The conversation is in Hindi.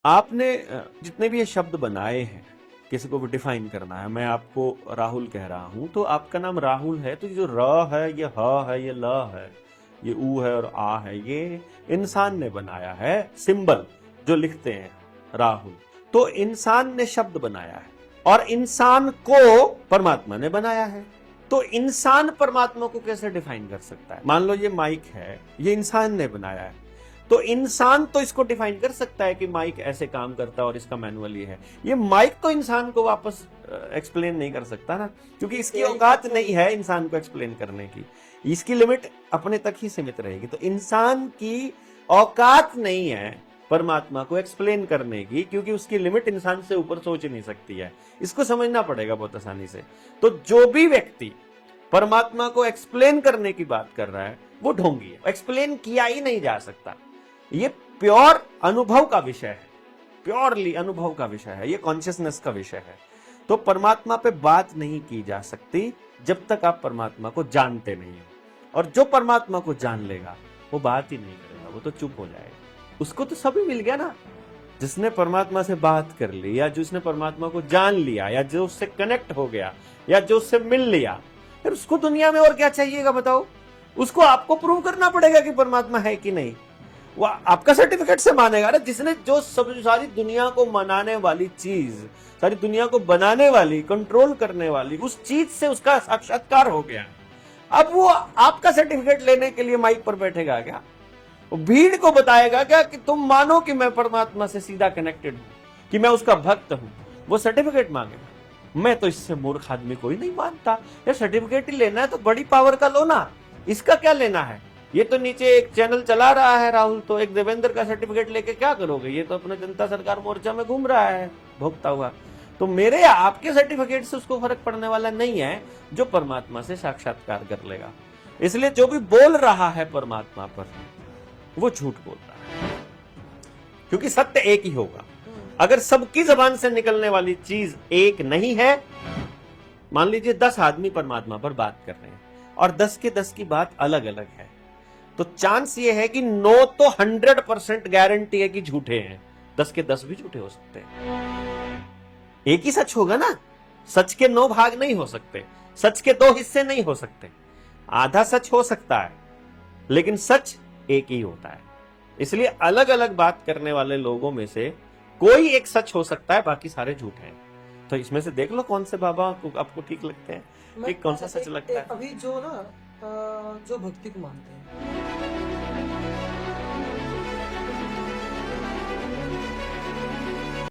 आपने जितने भी ये शब्द बनाए हैं, किसी को भी डिफाइन करना है, मैं आपको राहुल कह रहा हूं तो आपका नाम राहुल है, तो ये जो र है, ये ह है, ये ल है, ये ऊ है और आ है, ये इंसान ने बनाया है। सिंबल जो लिखते हैं राहुल, तो इंसान ने शब्द बनाया है और इंसान को परमात्मा ने बनाया है। तो इंसान परमात्मा को कैसे डिफाइन कर सकता है? मान लो ये माइक है, ये इंसान ने बनाया है, तो इंसान तो इसको डिफाइन कर सकता है कि माइक ऐसे काम करता है और इसका मैनुअल ये है। ये माइक तो इंसान को वापस एक्सप्लेन नहीं कर सकता ना, क्योंकि इसकी औकात नहीं है इंसान को एक्सप्लेन करने की, इसकी लिमिट अपने तक ही सीमित रहेगी। तो इंसान की औकात नहीं है परमात्मा को एक्सप्लेन करने की, क्योंकि उसकी लिमिट इंसान से ऊपर सोच नहीं सकती है। इसको समझना पड़ेगा बहुत आसानी से। तो जो भी व्यक्ति परमात्मा को एक्सप्लेन करने की बात कर रहा है वो ढोंगी है, एक्सप्लेन किया ही नहीं जा सकता। ये प्योर अनुभव का विषय है, प्योरली अनुभव का विषय है, ये कॉन्शियसनेस का विषय है। तो परमात्मा पे बात नहीं की जा सकती जब तक आप परमात्मा को जानते नहीं हो। और जो परमात्मा को जान लेगा वो बात ही नहीं करेगा, वो तो चुप हो जाएगा। उसको तो सभी मिल गया ना, जिसने परमात्मा से बात कर ली, या जिसने परमात्मा को जान लिया, या जो उससे कनेक्ट हो गया, या जो उससे मिल लिया, फिर उसको दुनिया में और क्या चाहिएगा बताओ? उसको आपको प्रूव करना पड़ेगा कि परमात्मा है कि नहीं। वो आपका सर्टिफिकेट से मानेगा ना, जिसने जो सब सारी दुनिया को मनाने वाली चीज, सारी दुनिया को बनाने वाली, कंट्रोल करने वाली उस चीज से उसका साक्षात्कार हो गया। अब वो आपका सर्टिफिकेट लेने के लिए माइक पर बैठेगा क्या? वो भीड़ को बताएगा क्या कि तुम मानो कि मैं परमात्मा से सीधा कनेक्टेड हूं, कि मैं उसका भक्त हूं? वो सर्टिफिकेट मांगेगा। मैं तो इससे मूर्ख आदमी कोई नहीं मानता। यार सर्टिफिकेट ही लेना है तो बड़ी पावर का लो ना, इसका क्या लेना है? ये तो नीचे एक चैनल चला रहा है राहुल, तो एक देवेंद्र का सर्टिफिकेट लेके क्या करोगे? ये तो अपने जनता सरकार मोर्चा में घूम रहा है भोगता हुआ। तो मेरे या आपके सर्टिफिकेट से उसको फर्क पड़ने वाला नहीं है, जो परमात्मा से साक्षात्कार कर लेगा। इसलिए जो भी बोल रहा है परमात्मा पर, वो झूठ बोल रहा है, क्योंकि सत्य एक ही होगा। अगर सबकी जबान से निकलने वाली चीज एक नहीं है, मान लीजिए 10 आदमी परमात्मा पर बात कर रहे हैं और 10 के 10 की बात अलग अलग है, तो चांस ये है कि 9 तो 100% गारंटी है कि झूठे हैं, 10 के 10 भी झूठे हो सकते हैं। एक ही सच होगा ना, सच के 9 भाग नहीं हो सकते, सच के 2 हिस्से नहीं हो सकते। आधा सच हो सकता है लेकिन सच एक ही होता है। इसलिए अलग अलग बात करने वाले लोगों में से कोई एक सच हो सकता है, बाकी सारे झूठ हैं। तो इसमें से देख लो कौन से बाबा आपको ठीक लगते हैं, कि कौन सा सच लगता है। अभी जो ना जो भक्ति को मानते हैं